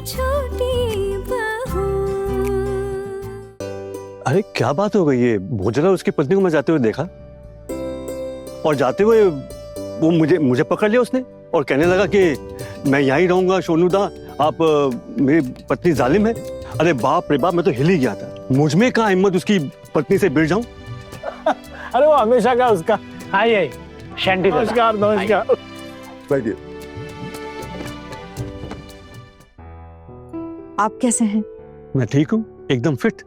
छोटी बहू। अरे क्या बात हो गई है? भोजन और उसकी पत्नी को मैं जाते हुए देखा, और जाते हुए वो मुझे पकड़ लिया उसने और कहने लगा कि मैं यहीं रहूंगा सोनूदा, आप मेरी पत्नी जालिम है। अरे बाप रे बाप, मैं तो हिल ही गया था। मुझ में कहाँ हिम्मत उसकी पत्नी से भिड़ जाऊं। अरे वो हमेशा का उसका। आइए शैंटी दादा। नमस्कार नमस्कार। बैठिए। आप कैसे हैं? मैं ठीक हूँ, एकदम फिट।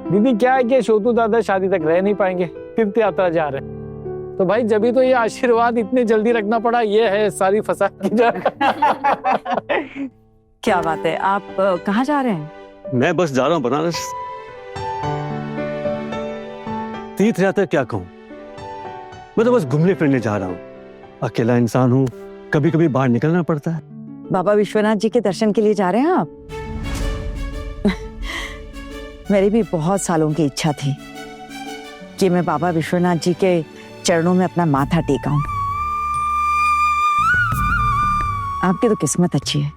दीदी क्या है कि छोटू दादा शादी तक रह नहीं पाएंगे, तीर्थ यात्रा जा रहे हैं, तो भाई जब भी तो ये आशीर्वाद इतने जल्दी रखना पड़ा, ये है सारी फसाद की जगह। क्या बात है, आप कहाँ जा रहे हैं? मैं बस जा रहा हूँ बनारस। तीर्थ यात्रा क्या कहूँ, मैं तो बस घूमने फिरने जा रहा हूँ। अकेला इंसान हूँ, कभी कभी बाहर निकलना पड़ता है। बाबा विश्वनाथ जी के दर्शन के लिए जा रहे हैं आप? मेरी भी बहुत सालों की इच्छा थी कि मैं बाबा विश्वनाथ जी के चरणों में अपना माथा टेकाऊं। आपकी तो किस्मत अच्छी है,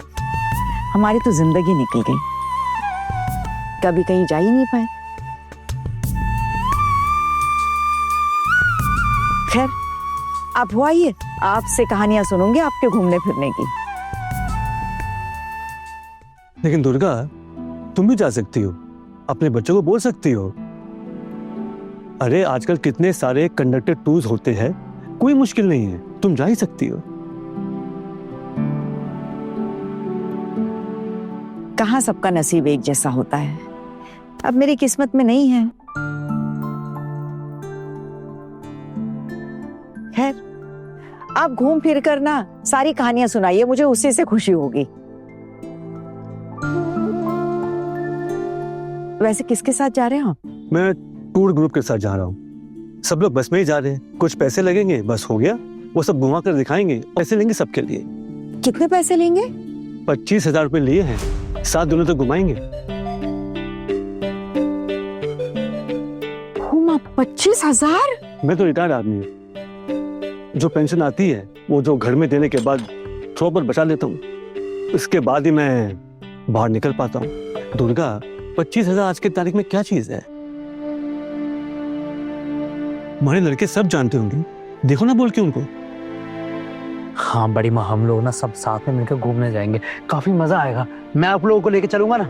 हमारी तो जिंदगी निकल गई, कभी कहीं जा ही नहीं पाए। खैर, आप हो आइए, आपसे कहानियां सुनूंगी आपके घूमने फिरने की। लेकिन दुर्गा, तुम भी जा सकती हो, अपने बच्चों को बोल सकती हो। अरे आजकल कितने सारे कंडक्टेड टूर्स होते हैं, कोई मुश्किल नहीं है, तुम जा ही सकती हो। कहाँ सबका नसीब एक जैसा होता है, अब मेरी किस्मत में नहीं है। खैर, आप घूम फिर कर ना सारी कहानियां सुनाइए, मुझे उसी से खुशी होगी। वैसे किसके साथ जा रहे हो? मैं टूर ग्रुप के साथ जा रहा हूँ, सब लोग बस में ही जा रहे हैं। कुछ पैसे लगेंगे, बस हो गया, वो सब घुमा कर दिखाएंगे। पैसे लेंगे सबके लिए। कितने पैसे लेंगे? 25,000 रुपए लिए हैं, 7 दिनों तक घुमाएंगे। 25,000? मैं तो रिटायर्ड आदमी हूँ, जो पेंशन आती है वो जो घर में देने के बाद थोड़ा बहुत बचा लेता हूँ, इसके बाद ही मैं बाहर निकल पाता हूँ। दुर्गा, 25,000 आज की तारीख में क्या चीज है? हमारे लड़के सब जानते होंगे, देखो ना बोल के उनको। हाँ बड़ी माँ, हम लोग ना सब साथ में मिलकर घूमने जाएंगे, काफी मजा आएगा। मैं आप लोगों को लेके चलूंगा ना।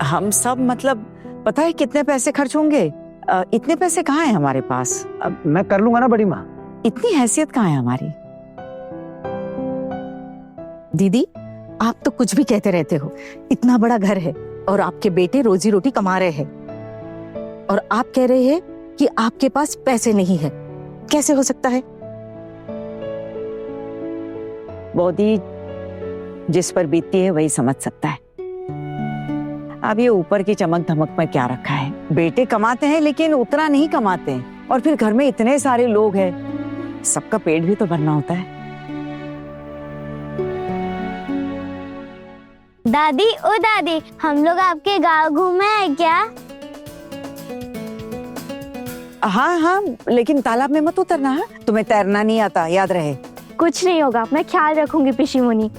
हम सब मतलब पता है कितने पैसे खर्च होंगे? इतने पैसे कहाँ हैं हमारे पास? अब मैं कर लूंगा ना बड़ी माँ। इतनी हैसियत कहाँ है हमारी? दीदी, आप तो कुछ भी कहते रहते हो। इतना बड़ा घर है और आपके बेटे रोजी रोटी कमा रहे हैं, और आप कह रहे हैं कि आपके पास पैसे नहीं है। कैसे हो सकता है? बौदी जिस पर बीतती है वही समझ सकता है। अब ये ऊपर की चमक धमक में क्या रखा है? बेटे कमाते हैं लेकिन उतना नहीं कमाते हैं, और फिर घर में इतने सारे लोग हैं, सबका पेट भी तो भरना होता है। दादी, ओ दादी, हम लोग आपके गांव घूमे हैं क्या? हाँ हाँ, लेकिन तालाब में मत उतरना है, तुम्हें तैरना नहीं आता, याद रहे। कुछ नहीं होगा, मैं ख्याल रखूंगी पिशी मुनी।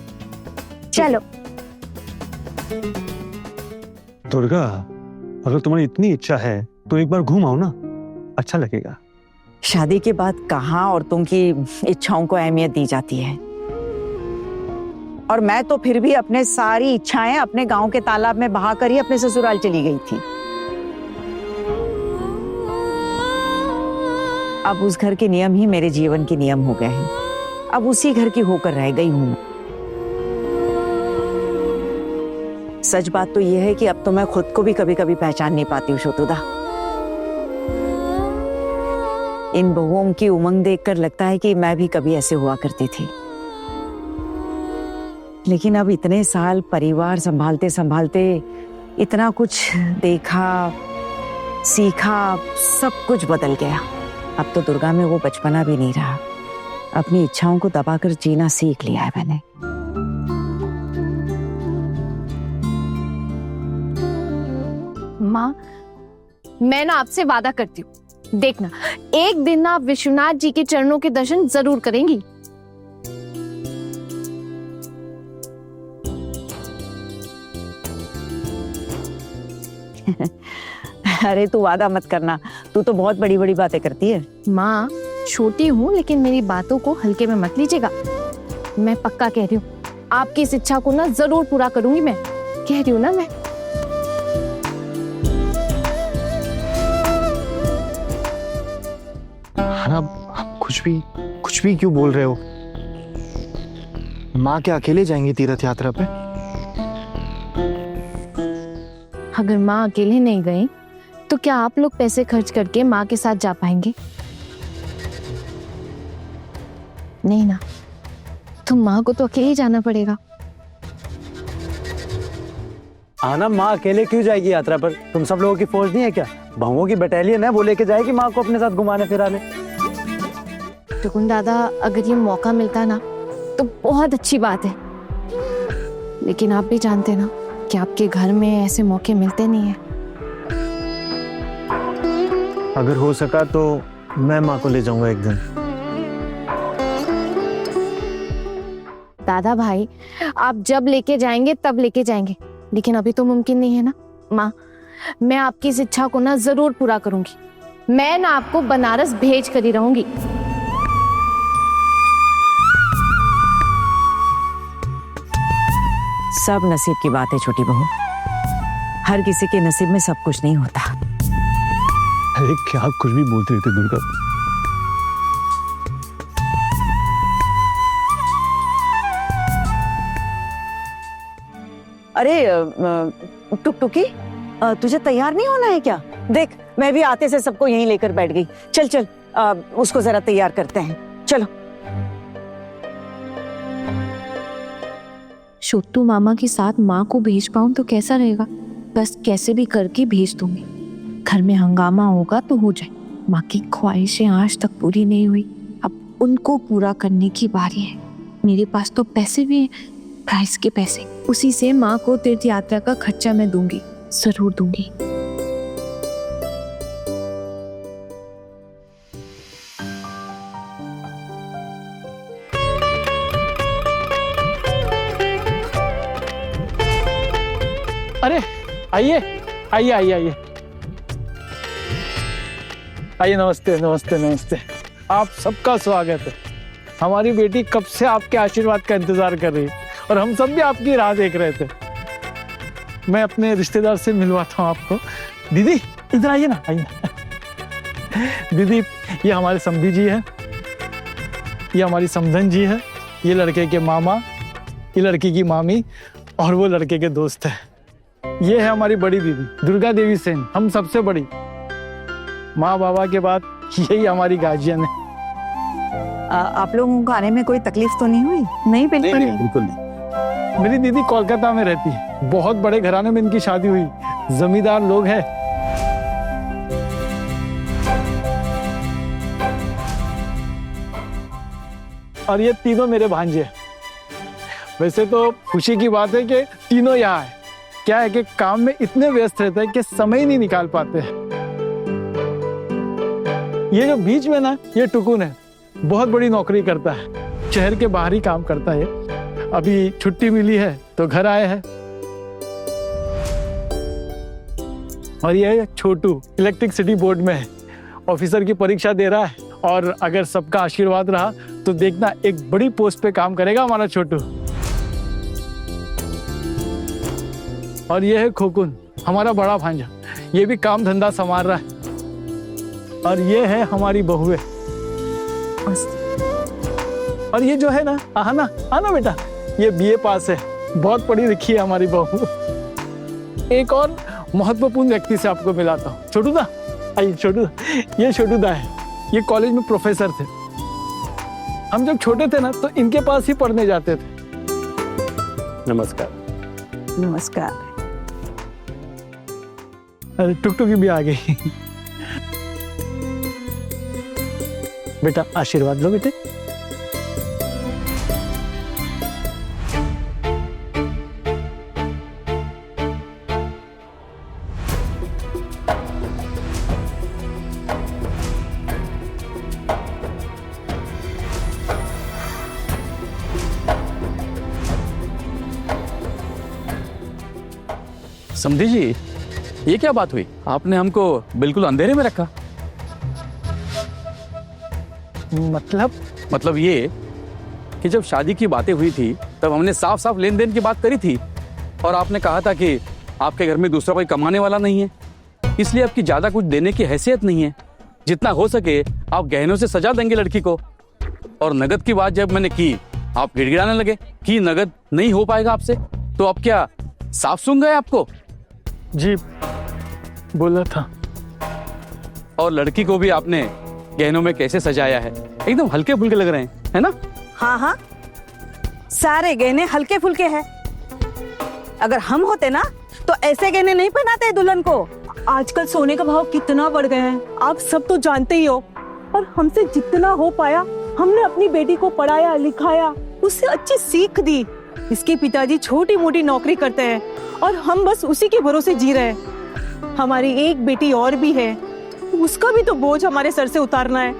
चलो। दुर्गा, अगर तुम्हारी इतनी इच्छा है तो एक बार घूम आओ ना, अच्छा लगेगा। शादी के बाद कहाँ औरतों की इच्छाओं को अहमियत दी जाती है, और मैं तो फिर भी अपने सारी इच्छाएं अपने गांव के तालाब में बहाकर ही अपने ससुराल चली गई थी। अब उस घर के नियम ही मेरे जीवन के नियम हो गए हैं, अब उसी घर की होकर रह गई हूं। सच बात तो यह है कि अब तो मैं खुद को भी कभी कभी पहचान नहीं पाती हूँ शोतुदा। इन बहुओं की उमंग देखकर लगता है कि मैं भी कभी ऐसे हुआ करती थी, लेकिन अब इतने साल परिवार संभालते संभालते इतना कुछ देखा, सीखा, सब कुछ बदल गया। अब तो दुर्गा में वो बचपना भी नहीं रहा, अपनी इच्छाओं को दबाकर जीना सीख लिया है मैंने। माँ, मैं ना आपसे वादा करती हूँ, देखना एक दिन ना आप विश्वनाथ जी के चरणों के दर्शन जरूर करेंगी। अरे तू वादा मत करना, तू तो बहुत बड़ी बड़ी बातें करती है। माँ छोटी हूँ लेकिन मेरी बातों को हल्के में मत लीजिएगा। मैं पक्का कह रही हूँ, आपकी इस इच्छा को ना जरूर पूरा करूंगी। मैं कह रही हूँ ना मैं। आप कुछ भी क्यों बोल रहे हो? माँ क्या अकेले जाएंगी तीर्थ यात्रा पे? अगर माँ अकेले नहीं गई तो क्या आप लोग पैसे खर्च करके माँ के साथ जा पाएंगे? नहीं ना, तो माँ को तो अकेले ही जाना पड़ेगा। आना, माँ अकेले क्यों जाएगी यात्रा पर? तुम सब लोगों की फौज नहीं है क्या? बहुओं की बटालियन है, वो लेके जाएगी माँ को अपने साथ घुमाने फिराने। टुकुन दादा, अगर ये मौका मिलता ना तो बहुत अच्छी बात है, लेकिन आप भी जानते ना कि आपके घर में ऐसे मौके मिलते नहीं है। अगर हो सका तो मैं माँ को ले जाऊंगा एक दिन। दादा भाई, आप जब लेके जाएंगे तब लेके जाएंगे, लेकिन अभी तो मुमकिन नहीं है ना। माँ, मैं आपकी इस इच्छा को ना जरूर पूरा करूंगी। मैं ना आपको बनारस भेज कर ही रहूंगी। सब नसीब की बात है छोटी बहू, हर किसी के नसीब में सब कुछ नहीं होता। अरे क्या आप कुछ भी बोलते रहते दुर्गा। अरे टुकटुकी, तुझे तैयार नहीं होना है क्या? देख, मैं भी आते से सबको यहीं लेकर बैठ गई। चल चल, उसको जरा तैयार करते हैं, चलो। छोटू मामा के साथ माँ को भेज पाऊं तो कैसा रहेगा? बस कैसे भी करके भेज दूंगी। घर में हंगामा होगा तो हो जाए। माँ की ख्वाहिशें आज तक पूरी नहीं हुई, अब उनको पूरा करने की बारी है। मेरे पास तो पैसे भी हैं, प्राइस के पैसे। उसी से माँ को तीर्थ यात्रा का खर्चा मैं दूंगी, जरूर दूंगी। अरे आइए आइए आइए आइए आइए, नमस्ते नमस्ते नमस्ते। आप सबका स्वागत है। हमारी बेटी कब से आपके आशीर्वाद का इंतजार कर रही है और हम सब भी आपकी राह देख रहे थे। मैं अपने रिश्तेदार से मिलवाता हूँ आपको। दीदी इधर आइए ना, आइए ना। दीदी, ये हमारे समधी जी है, ये हमारी समधन जी है, ये लड़के के मामा, ये लड़की की मामी और वो लड़के के दोस्त है। ये है हमारी बड़ी दीदी दुर्गा देवी सेन, हम सबसे बड़ी। माँ बाबा के बाद यही हमारी गार्जियन है। आप लोगों को आने में कोई तकलीफ तो नहीं हुई? नहीं, बिल्कुल नहीं। बिल्कुल नहीं। मेरी दीदी कोलकाता में रहती है, बहुत बड़े घराने में इनकी शादी हुई, जमींदार लोग हैं। और ये तीनों मेरे भांजे हैं। वैसे तो खुशी की बात है कि तीनों यहाँ है। क्या है कि काम में इतने व्यस्त रहते हैं कि समय ही नहीं निकाल पाते हैं। ये जो बीच में ना, ये टुकुन है, बहुत बड़ी नौकरी करता है, शहर के बाहर ही काम करता है। अभी छुट्टी मिली है तो घर आए हैं। और ये छोटू इलेक्ट्रिसिटी बोर्ड में है, ऑफिसर की परीक्षा दे रहा है, और अगर सबका आशीर्वाद रहा तो देखना एक बड़ी पोस्ट पे काम करेगा हमारा छोटू। और ये है खोकुन, हमारा बड़ा भांजा, ये भी काम धंधा संभाल रहा है। और ये है हमारी बहुएं। और ये जो है ना, आना आना बेटा, ये बीए पास है, बहुत पढ़ी लिखी है हमारी बहू। एक और महत्वपूर्ण व्यक्ति से आपको मिलाता हूँ, छोटू दा आइए। छोटू दा, ये छोटू दा है, ये कॉलेज में प्रोफेसर थे। हम जब छोटे थे ना तो इनके पास ही पढ़ने जाते थे। नमस्कार। नमस्कार। अरे टुकटुकी भी आ गई। बेटा आशीर्वाद लो बेटे। समझी जी, ये क्या बात हुई? आपने हमको बिल्कुल अंधेरे में रखा। मतलब ये कि जब शादी की बातें हुई थी तब हमने साफ साफ लेन देन की बात करी थी और आपने कहा था कि आपके घर में दूसरा कोई कमाने वाला नहीं है, इसलिए आपकी ज्यादा कुछ देने की हैसियत नहीं है। जितना हो सके आप गहनों से सजा देंगे लड़की को। और नगद की बात जब मैंने की आप गिड़गिड़ाने लगे कि नगद नहीं हो पाएगा आपसे। तो अब क्या साफ सुन गए आपको? जी बोला था। और लड़की को भी आपने गहनों में कैसे सजाया है, एकदम हल्के फुल्के लग रहे हैं, है ना? हाँ हाँ, सारे गहने हल्के फुल्के हैं। अगर हम होते ना तो ऐसे गहने नहीं पहनाते दुल्हन को। आजकल सोने का भाव कितना बढ़ गया है, आप सब तो जानते ही हो। और हमसे जितना हो पाया हमने अपनी बेटी को पढ़ाया लिखाया, उससे अच्छी सीख दी। इसके पिताजी छोटी मोटी नौकरी करते हैं और हम बस उसी के भरोसे जी रहे हैं। हमारी एक बेटी और भी है, उसका भी तो बोझ हमारे सर से उतारना है।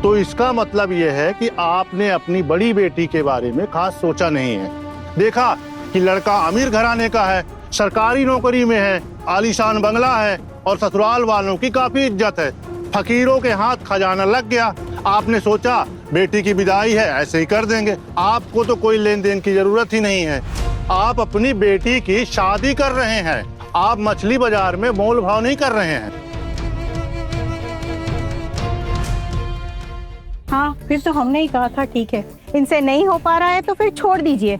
तो इसका मतलब यह है कि आपने अपनी बड़ी बेटी के बारे में खास सोचा नहीं है। देखा कि लड़का अमीर घराने का है, सरकारी नौकरी में है, आलीशान बंगला है और ससुराल वालों की काफी इज्जत है। फकीरों के हाथ खजाना लग गया। आपने सोचा बेटी की विदाई है ऐसे ही कर देंगे, आपको तो कोई लेन देन की जरूरत ही नहीं है। आप अपनी बेटी की शादी कर रहे हैं, आप मछली बाजार में मोल भाव नहीं कर रहे हैं। हाँ, फिर तो हमने ही कहा था ठीक है, इनसे नहीं हो पा रहा है तो फिर छोड़ दीजिए।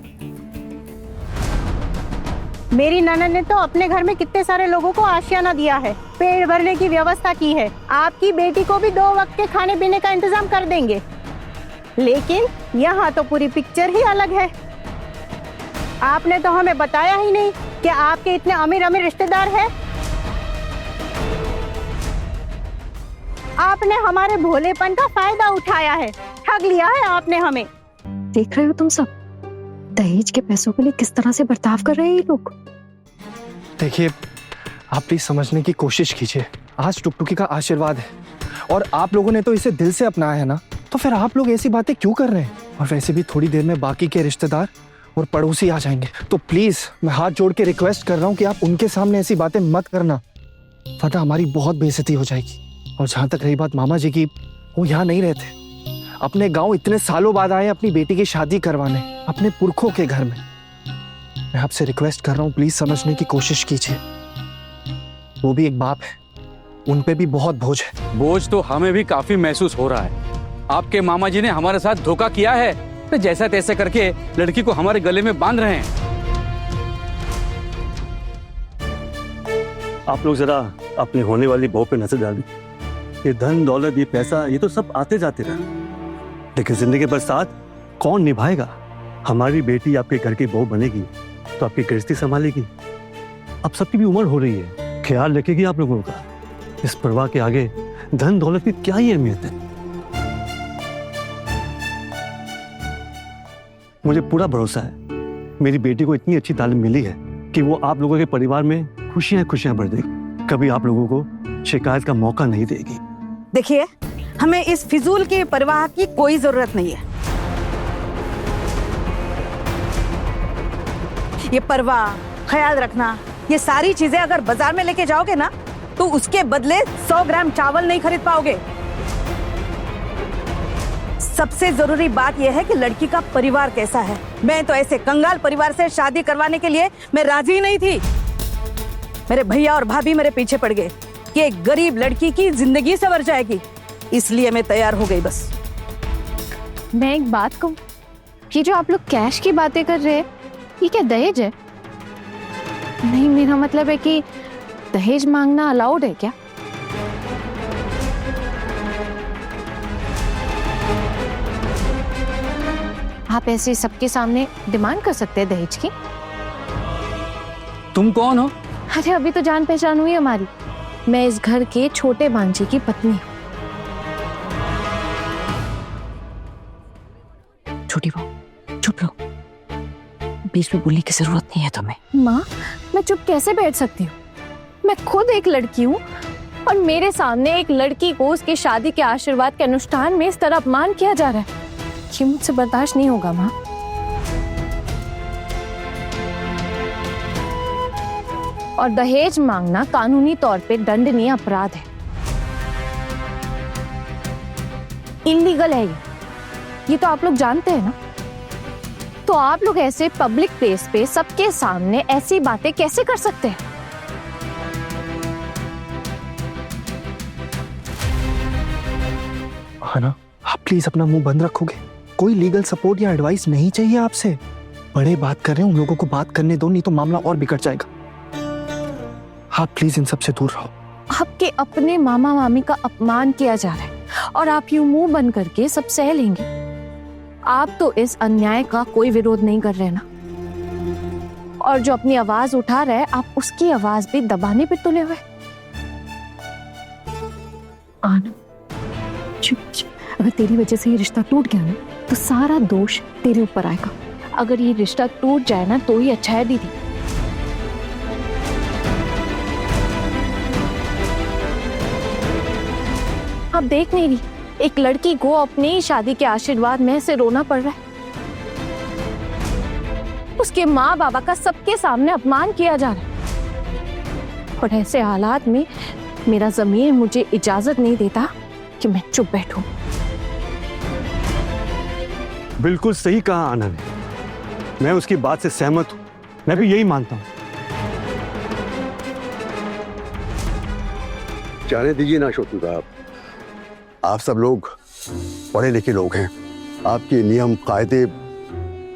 मेरी ननद ने तो अपने घर में कितने सारे लोगों को आशियाना दिया है, पेट भरने की व्यवस्था की है। आपकी बेटी को भी 2 वक्त के खाने पीने का इंतजाम कर देंगे। लेकिन यहाँ तो पूरी पिक्चर ही अलग है। आपने तो हमें बताया ही नहीं कि आपके इतने अमीर अमीर रिश्तेदार हैं। आपने हमारे भोलेपन का फायदा उठाया है, ठग लिया है आपने हमें। देख रहे हो तुम सब दहेज के पैसों के लिए किस तरह से बर्ताव कर रहे हैं ये लोग। देखिए, आप प्लीज समझने की कोशिश कीजिए। आज टुकटुकी का आशीर्वाद है और आप लोगों ने तो इसे दिल से अपनाया है ना, तो फिर आप लोग ऐसी बातें क्यों कर रहे हैं? और वैसे भी थोड़ी देर में बाकी के रिश्तेदार और पड़ोसी आ जाएंगे, तो प्लीज मैं हाथ जोड़ के रिक्वेस्ट कर रहा हूँ कि आप उनके सामने ऐसी बातें मत करना, वरना हमारी बहुत बेइज्जती हो जाएगी। और जहाँ तक रही बात मामा जी की, वो यहाँ नहीं रहते, अपने गांव इतने सालों बाद आए अपनी बेटी की शादी करवाने अपने पुरखों के घर में। मैं आपसे रिक्वेस्ट कर रहा हूँ, प्लीज समझने की कोशिश कीजिए। वो भी एक बाप है, उन पे भी बहुत बोझ है। बोझ तो हमें भी काफी महसूस हो रहा है। आपके मामा जी ने हमारे साथ धोखा किया है, तो जैसा तैसे करके लड़की को हमारे गले में बांध रहे हैं। आप लोग जरा अपनी होने वाली बहू पे नजर डालें। ये धन दौलत ये पैसा ये तो सब आते जाते रहे, लेकिन जिंदगी भर साथ कौन निभाएगा? हमारी बेटी आपके घर की बहू बनेगी तो आपकी गृहस्थी संभालेगी। अब सबकी भी उम्र हो रही है, ख्याल रखेगी आप लोगों का। इस परवाह के आगे धन दौलत की क्या ही अहमियत है। मुझे पूरा भरोसा है, मेरी बेटी को इतनी अच्छी तालीम मिली है कि वो आप लोगों के परिवार में खुशियां खुशियां भर देगी, कभी आप लोगों को शिकायत का मौका नहीं देगी। देखिए, हमें इस फिजूल की परवाह की कोई जरूरत नहीं है। ये परवाह, ख्याल रखना, ये सारी चीजें अगर बाजार में लेके जाओगे ना तो उसके बदले 100 ग्राम चावल नहीं खरीद पाओगे। सबसे जरूरी बात यह है कि लड़की का परिवार कैसा है। मैं तो ऐसे कंगाल परिवार से शादी करवाने के लिए मैं राजी नहीं थी। मेरे भैया और भाभी मेरे पीछे पड़ गए कि एक गरीब लड़की की जिंदगी संवर जाएगी, इसलिए मैं तैयार हो गई। बस मैं एक बात कहूँ, ये जो आप लोग कैश की बातें कर रहे हैं, ये क्या दहेज है? नहीं, मेरा मतलब है कि दहेज मांगना अलाउड है क्या? आप ऐसे सबके सामने डिमांड कर सकते हैं दहेज की? तुम कौन हो? अरे अभी तो जान पहचान हुई हमारी। मैं इस घर के छोटे भांजी की पत्नी हूँ। छोटी बहू, चुप रहो, बीच में बोलने की जरूरत नहीं है तुम्हें। माँ, मैं चुप कैसे बैठ सकती हूँ? मैं खुद एक लड़की हूँ और मेरे सामने एक लड़की को उसकी शादी के आशीर्वाद के अनुष्ठान में इस तरह अपमान किया जा रहा है। ये मुझसे बर्दाश्त नहीं होगा माँ। और दहेज मांगना कानूनी तौर पे दंडनीय अपराध है, इलीगल है ये तो आप लोग जानते हैं ना। तो आप लोग ऐसे पब्लिक प्लेस पे सबके सामने ऐसी बातें कैसे कर सकते हैं? है ना, आप प्लीज अपना मुंह बंद रखोगे? कोई लीगल सपोर्ट या एडवाइस नहीं चाहिए आपसे। बड़े बात कर रहे हैं, उन लोगों को बात करने दो, नहीं तो मामला और बिगड़ जाएगा। आप प्लीज इन सब से दूर रहो। आपके अपने मामा मामी का अपमान किया जा रहा है और आप यूं मुंह बंद करके सब सह लेंगे। आप तो इस अन्याय का कोई विरोध नहीं कर रहे ना, और जो अपनी आवाज उठा रहा है आप उसकी आवाज भी दबाने पे तुले हुए। आना चुप चुप। अगर तेरी वजह से ये रिश्ता टूट गया ना तो सारा दोष तेरे ऊपर आएगा। अगर ये रिश्ता टूट जाए ना तो ही अच्छा है दीदी। आप देख नहीं रही, एक लड़की को अपनी शादी के आशीर्वाद में से रोना पड़ रहा है। उसके माँ बाबा का सबके सामने अपमान किया जा रहा है, और ऐसे हालात में मेरा ज़मीर मुझे इजाजत नहीं देता कि मैं चुप बैठूं। बिल्कुल सही कहा आना ने, मैं उसकी बात से सहमत हूं, मैं भी यही मानता हूं। जाने दीजिए ना छोटू साहब, आप सब लोग पढ़े लिखे लोग हैं, आपके नियम कायदे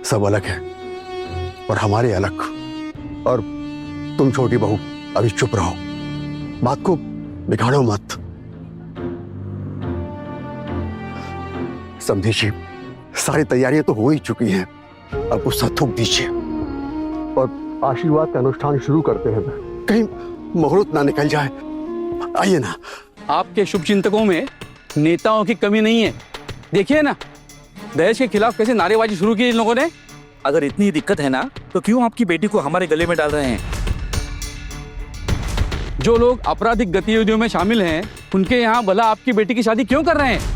सब अलग हैं और हमारे अलग। और तुम छोटी बहू अभी चुप रहो, बात को बिगाड़ो मत। समझिए, सारी तैयारियां तो हो ही चुकी हैं, अब गुस्सा थूक दीजिए और आशीर्वाद का अनुष्ठान शुरू करते हैं। कहीं मुहूर्त ना निकल जाए। आइए ना। आपके शुभ चिंतकों में नेताओं की कमी नहीं है। देखिए ना, दहेज के खिलाफ कैसे नारेबाजी शुरू की इन लोगों ने। अगर इतनी दिक्कत है ना तो क्यों आपकी बेटी को हमारे गले में डाल रहे हैं? जो लोग आपराधिक गतिविधियों में शामिल हैं, उनके यहाँ भला आपकी बेटी की शादी क्यों कर रहे हैं?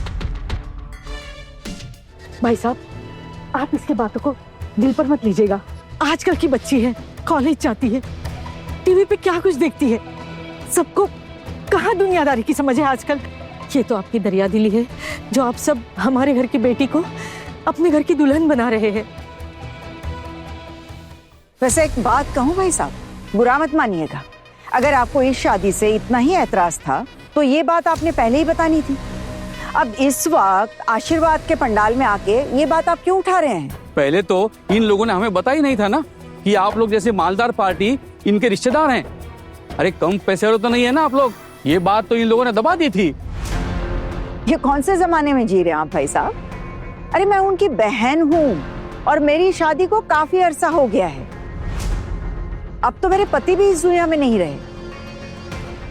भाई साहब, आप इसकी बातों को दिल पर मत लीजिएगा। आजकल की बच्ची है, कॉलेज जाती है, टीवी पे क्या कुछ देखती है, सबको कहाँ दुनियादारी की समझ है आजकल। ये तो आपकी दरियादिली है जो आप सब हमारे घर की बेटी को अपने घर की दुल्हन बना रहे हैं। वैसे एक बात कहूँ भाई साहब, बुरा मत मानिएगा, अगर आपको इस शादी से इतना ही ऐतराज था तो ये बात आपने पहले ही बतानी थी। अब इस वक्त आशीर्वाद के पंडाल में आके ये बात आप क्यों उठा रहे हैं? पहले तो इन लोगों ने हमें बताया ही नहीं था ना कि आप लोग जैसे मालदार पार्टी इनके रिश्तेदार हैं। अरे कम पैसे वाले तो नहीं है ना आप लोग, ये बात तो इन लोगों ने दबा दी थी। ये कौन से जमाने में जी रहे हैं आप भाई साहब? अरे मैं उनकी बहन हूँ और मेरी शादी को काफी अरसा हो गया है। अब तो मेरे पति भी इस दुनिया में नहीं रहे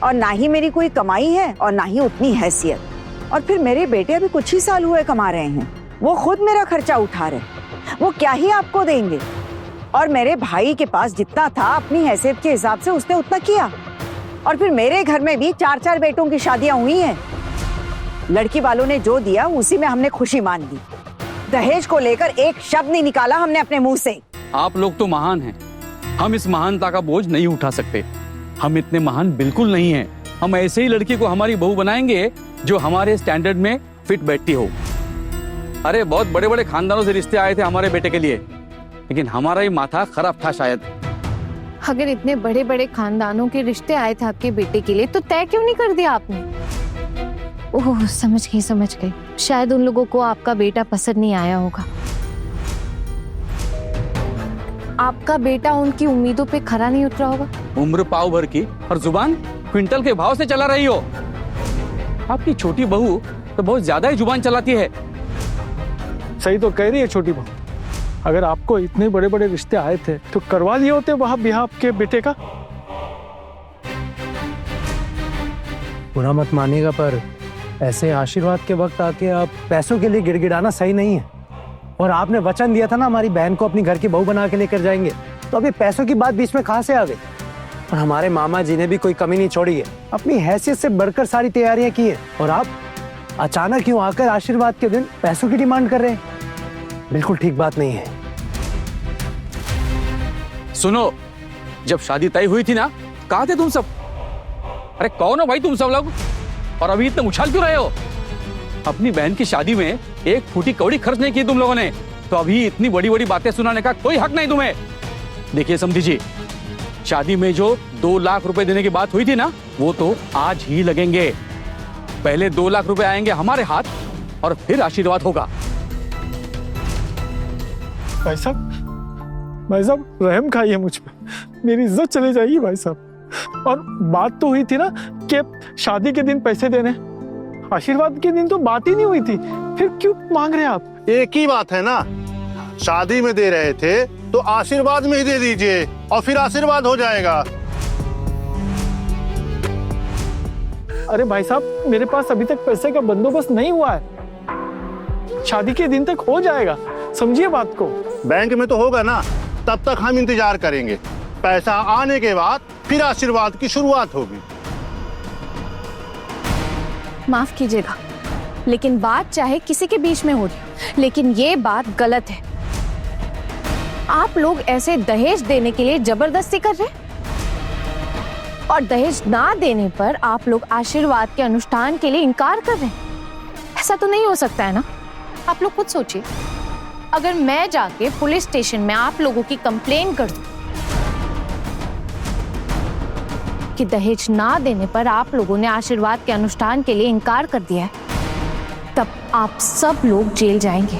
और ना ही मेरी कोई कमाई है और ना ही उतनी हैसियत। और फिर मेरे बेटे अभी कुछ ही साल हुए कमा रहे हैं, वो खुद मेरा खर्चा उठा रहे, वो क्या ही आपको देंगे। और मेरे भाई के पास जितना था अपनी हैसियत के हिसाब से उसने उतना किया। और फिर मेरे घर में भी 4-4 बेटों की शादियां हुई हैं। लड़की वालों ने जो दिया उसी में हमने खुशी मान ली। दहेज को लेकर एक शब्द नहीं निकाला हमने अपने मुंह से। आप लोग तो महान हैं, हम इस महानता का बोझ नहीं उठा सकते। हम इतने महान बिल्कुल नहीं हैं। हम ऐसे ही लड़की को हमारी बहू बनाएंगे जो हमारे स्टैंडर्ड में फिट बैठती हो। अरे बहुत बड़े बड़े खानदानों से रिश्ते आए थे हमारे बेटे के लिए, लेकिन हमारा ही माथा खराब था शायद। अगर इतने बड़े बड़े खानदानों के रिश्ते आए थे आपके बेटे के लिए तो तय क्यों नहीं कर दिया आपने? ओह समझ गई। शायद उन लोगों को आपका बेटा पसंद नहीं आया होगा। आपका बेटा उनकी उम्मीदों पे खरा नहीं उतरा होगा। उम्र पाव भर की और जुबान क्विंटल के भाव से चला रही हो। आपकी छोटी बहू तो बहुत ज्यादा ही जुबान चलाती है। सही तो कह रही है छोटी बहू, अगर आपको इतने बड़े बड़े रिश्ते आए थे तो करवा लिए होते वहां ब्याह आपके बेटे का। बुरा मत मानिएगा, पर ऐसे आशीर्वाद के वक्त आके आप पैसों के लिए गिड़गिड़ाना सही नहीं है। और आपने वचन दिया था ना हमारी बहन को अपनी घर की बहू बना के लेकर जाएंगे, तो अभी पैसों की बात बीच में कहां से आ गई? और हमारे मामा जी ने भी कोई कमी नहीं छोड़ी है, अपनी हैसियत से बढ़कर सारी तैयारियां की है। और आप अचानक क्यों आकर आशीर्वाद के दिन पैसों की डिमांड कर रहे हैं? बिल्कुल ठीक बात नहीं है। सुनो, जब शादी तय हुई थी ना कहाँ थे तुम सब? अरे कौन हो भाई तुम सब लोग? और अभी इतने उछाल क्यों रहे हो? अपनी बहन की शादी में एक फूटी कौड़ी खर्च नहीं की तुम लोगों ने, तो अभी इतनी बड़ी बड़ी बातें सुनाने का कोई हक नहीं तुम्हें। देखिए समधी जी, शादी में जो 2 लाख रुपए देने की बात हुई थी ना, वो तो आज ही लगेंगे। पहले 2 लाख रुपए आएंगे हमारे हाथ और फिर आशीर्वाद होगा। भाई साहब रहम खाइए मुझ पे, मेरी इज्जत चली जाएगी भाई साहब। और बात तो हुई थी ना कि शादी के दिन पैसे देने, आशीर्वाद के दिन तो बात ही नहीं हुई थी, फिर क्यों मांग रहे हैं आप? एक ही बात है ना, शादी में दे रहे थे तो आशीर्वाद में ही दे दीजिए और फिर आशीर्वाद हो जाएगा। अरे भाई साहब, मेरे पास अभी तक पैसे का बंदोबस्त नहीं हुआ है, शादी के दिन तक हो जाएगा, समझिए बात को। बैंक में तो होगा ना, तब तक हम इंतजार करेंगे। पैसा आने के बाद फिर आशीर्वाद की शुरुआत होगी। माफ कीजिएगा, लेकिन बात चाहे किसी के बीच में हो रही, लेकिन ये बात गलत है। आप लोग ऐसे दहेज देने के लिए जबरदस्ती कर रहे हैं और दहेज ना देने पर आप लोग आशीर्वाद के अनुष्ठान के लिए इनकार कर रहे हैं। ऐसा तो नहीं हो सकता है ना? आप लोग खुद सोचिए, अगर मैं जाके पुलिस स्टेशन में आप लोगों की कंप्लेन कर दूं कि दहेज ना देने पर आप लोगों ने आशीर्वाद के अनुष्ठान के लिए इनकार कर दिया है, तब आप सब लोग जेल जाएंगे।